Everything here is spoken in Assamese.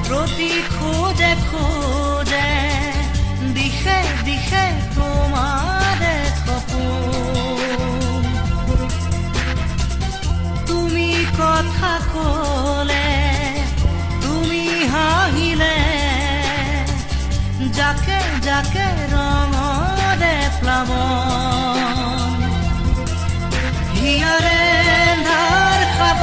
প্ৰতি খোজে খোজে দিশে দিশে তোমাৰে সপোন। তুমি কথা ক'লে, তুমি হাঁহিলে, যাকে যাকে ৰঙৰে প্লাৱন, হিয়াৰে ধাৰ খাব